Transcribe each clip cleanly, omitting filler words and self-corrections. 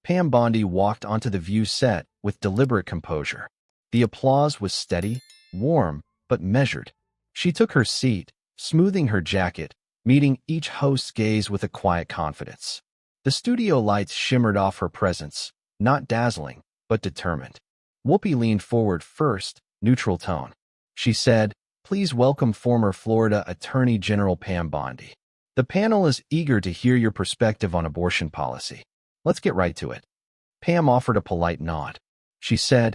Pam Bondi walked onto the view set with deliberate composure. The applause was steady, warm, but measured. She took her seat, smoothing her jacket, meeting each host's gaze with a quiet confidence. The studio lights shimmered off her presence, not dazzling, but determined. Whoopi leaned forward first, neutral tone. She said, "Please welcome former Florida Attorney General Pam Bondi. The panel is eager to hear your perspective on abortion policy. Let's get right to it." Pam offered a polite nod. She said,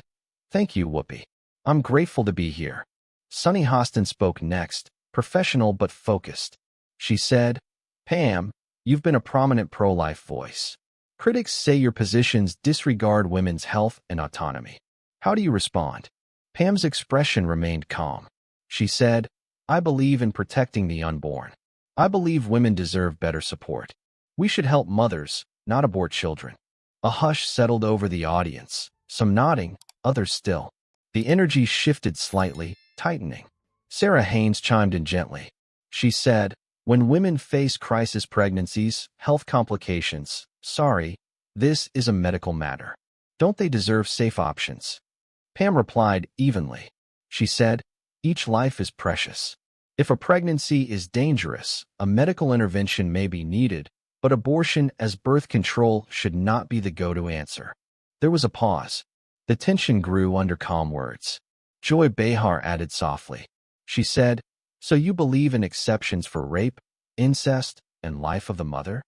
"Thank you, Whoopi. I'm grateful to be here." Sunny Hostin spoke next, professional but focused. She said, "Pam, you've been a prominent pro-life voice. Critics say your positions disregard women's health and autonomy. How do you respond?" Pam's expression remained calm. She said, "I believe in protecting the unborn. I believe women deserve better support. We should help mothers, not abort children." A hush settled over the audience, some nodding, others still. The energy shifted slightly, tightening. Sarah Haynes chimed in gently. She said, "When women face crisis pregnancies, health complications, sorry, this is a medical matter. Don't they deserve safe options?" Pam replied evenly. She said, "Each life is precious. If a pregnancy is dangerous, a medical intervention may be needed, but abortion as birth control should not be the go-to answer." There was a pause. The tension grew under calm words. Joy Behar added softly. She said, "So you believe in exceptions for rape, incest, and life of the mother?"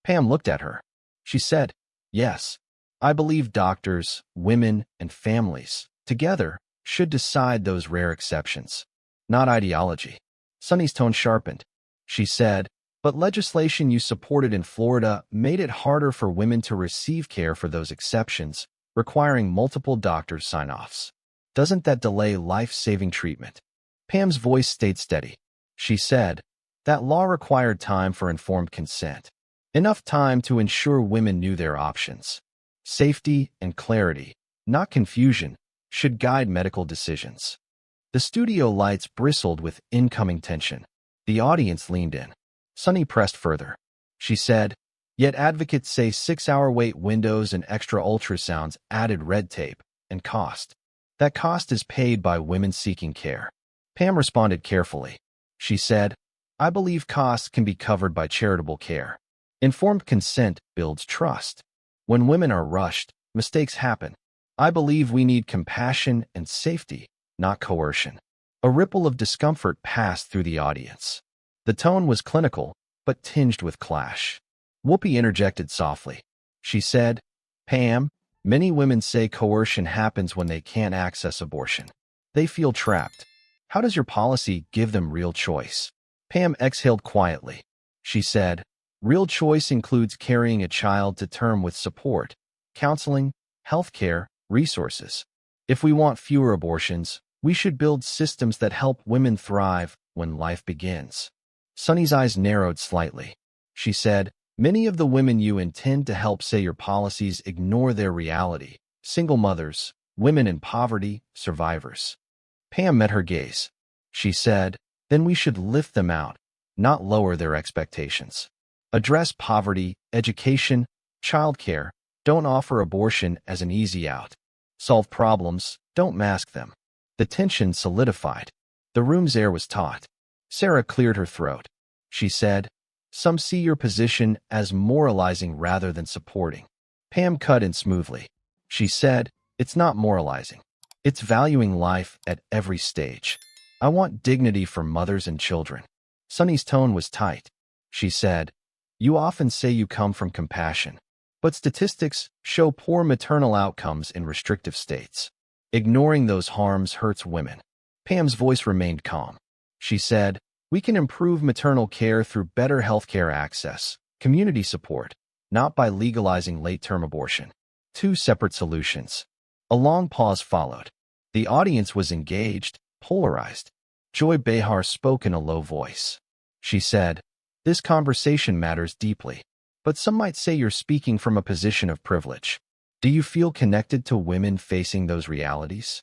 Pam looked at her. She said, "Yes. I believe doctors, women, and families, together, should decide those rare exceptions, not ideology." Sunny's tone sharpened. She said, "But legislation you supported in Florida made it harder for women to receive care for those exceptions, requiring multiple doctors' sign-offs. Doesn't that delay life-saving treatment?" Pam's voice stayed steady. She said, "That law required time for informed consent. Enough time to ensure women knew their options. Safety and clarity, not confusion, should guide medical decisions." The studio lights bristled with incoming tension. The audience leaned in. Sunny pressed further. She said, "Yet advocates say 6-hour wait windows and extra ultrasounds added red tape and cost. That cost is paid by women seeking care." Pam responded carefully. She said, "I believe costs can be covered by charitable care. Informed consent builds trust. When women are rushed, mistakes happen. I believe we need compassion and safety, not coercion." A ripple of discomfort passed through the audience. The tone was clinical, but tinged with clash. Whoopi interjected softly. She said, "Pam, many women say coercion happens when they can't access abortion. They feel trapped. How does your policy give them real choice?" Pam exhaled quietly. She said, "Real choice includes carrying a child to term with support, counseling, healthcare, resources. If we want fewer abortions, we should build systems that help women thrive when life begins." Sunny's eyes narrowed slightly. She said, "Many of the women you intend to help say your policies ignore their reality. Single mothers, women in poverty, survivors." Pam met her gaze. She said, "Then we should lift them out, not lower their expectations. Address poverty, education, childcare. Don't offer abortion as an easy out. Solve problems, don't mask them." The tension solidified. The room's air was taut. Sarah cleared her throat. She said, "Some see your position as moralizing rather than supporting." Pam cut in smoothly. She said, "It's not moralizing. It's valuing life at every stage. I want dignity for mothers and children." Sunny's tone was tight. She said, "You often say you come from compassion, but statistics show poor maternal outcomes in restrictive states. Ignoring those harms hurts women." Pam's voice remained calm. She said, "We can improve maternal care through better healthcare access, community support, not by legalizing late-term abortion." Two separate solutions. A long pause followed. The audience was engaged, polarized. Joy Behar spoke in a low voice. She said, "This conversation matters deeply, but some might say you're speaking from a position of privilege. Do you feel connected to women facing those realities?"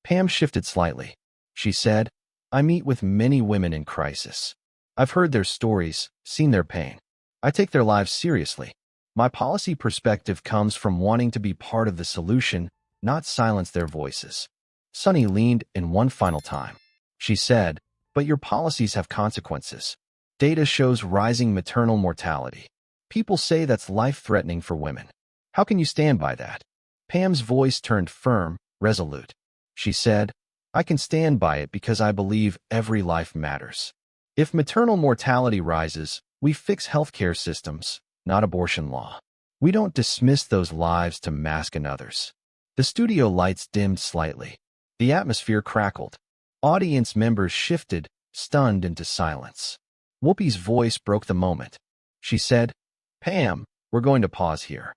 Pam shifted slightly. She said, "I meet with many women in crisis. I've heard their stories, seen their pain. I take their lives seriously. My policy perspective comes from wanting to be part of the solution, not silence their voices. Sunny leaned in one final time. She said, but your policies have consequences. Data shows rising maternal mortality. People say that's life-threatening for women. How can you stand by that? Pam's voice turned firm, resolute. She said, I can stand by it because I believe every life matters. If maternal mortality rises, we fix healthcare systems, not abortion law. We don't dismiss those lives to mask another's. The studio lights dimmed slightly. The atmosphere crackled. Audience members shifted, stunned into silence. Whoopi's voice broke the moment. She said, Pam, we're going to pause here.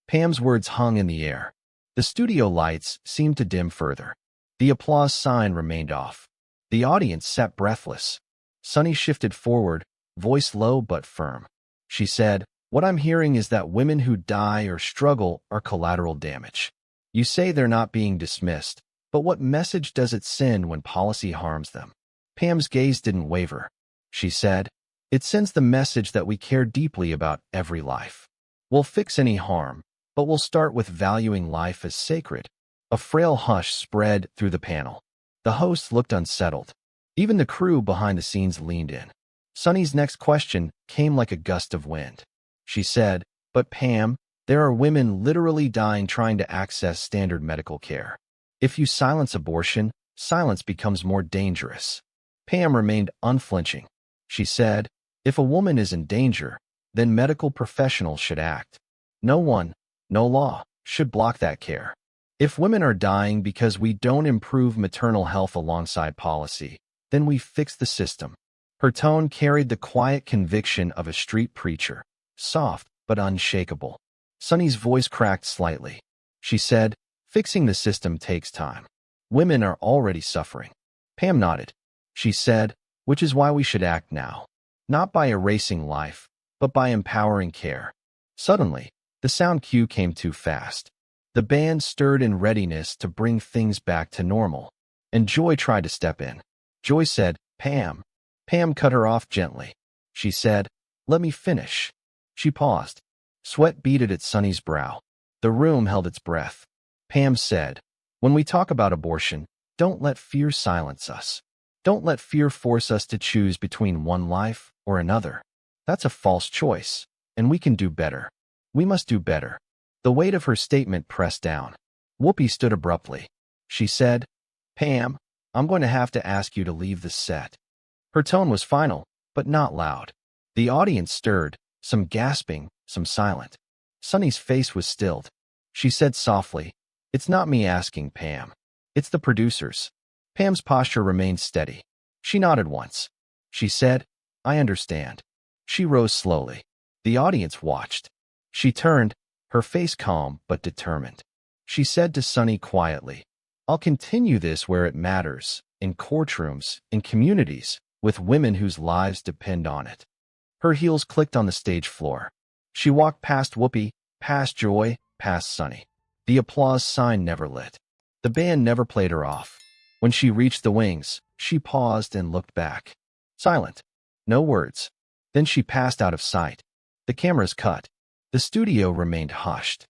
Pam's words hung in the air. The studio lights seemed to dim further. The applause sign remained off. The audience sat breathless. Sunny shifted forward, voice low but firm. She said, what I'm hearing is that women who die or struggle are collateral damage. You say they're not being dismissed, but what message does it send when policy harms them? Pam's gaze didn't waver. She said, it sends the message that we care deeply about every life. We'll fix any harm, but we'll start with valuing life as sacred. A frail hush spread through the panel. The hosts looked unsettled. Even the crew behind the scenes leaned in. Sunny's next question came like a gust of wind. She said, but Pam, there are women literally dying trying to access standard medical care. If you silence abortion, silence becomes more dangerous. Pam remained unflinching. She said, if a woman is in danger, then medical professionals should act. No one, no law, should block that care. If women are dying because we don't improve maternal health alongside policy, then we fix the system. Her tone carried the quiet conviction of a street preacher, soft but unshakable. Sunny's voice cracked slightly. She said, fixing the system takes time. Women are already suffering. Pam nodded. She said, which is why we should act now. Not by erasing life, but by empowering care. Suddenly, the sound cue came too fast. The band stirred in readiness to bring things back to normal, and Joy tried to step in. Joy said, Pam. Pam cut her off gently. She said, let me finish. She paused. Sweat beaded at Sunny's brow. The room held its breath. Pam said, when we talk about abortion, don't let fear silence us. Don't let fear force us to choose between one life or another. That's a false choice, and we can do better. We must do better. The weight of her statement pressed down. Whoopi stood abruptly. She said, Pam, I'm going to have to ask you to leave the set. Her tone was final, but not loud. The audience stirred, some gasping, some silent. Sunny's face was stilled. She said softly, it's not me asking, Pam. It's the producers. Pam's posture remained steady. She nodded once. She said, I understand. She rose slowly. The audience watched. She turned, her face calm but determined. She said to Sunny quietly, I'll continue this where it matters, in courtrooms, in communities, with women whose lives depend on it. Her heels clicked on the stage floor. She walked past Whoopi, past Joy, past Sunny. The applause sign never lit. The band never played her off. When she reached the wings, she paused and looked back. Silent. No words. Then she passed out of sight. The cameras cut. The studio remained hushed.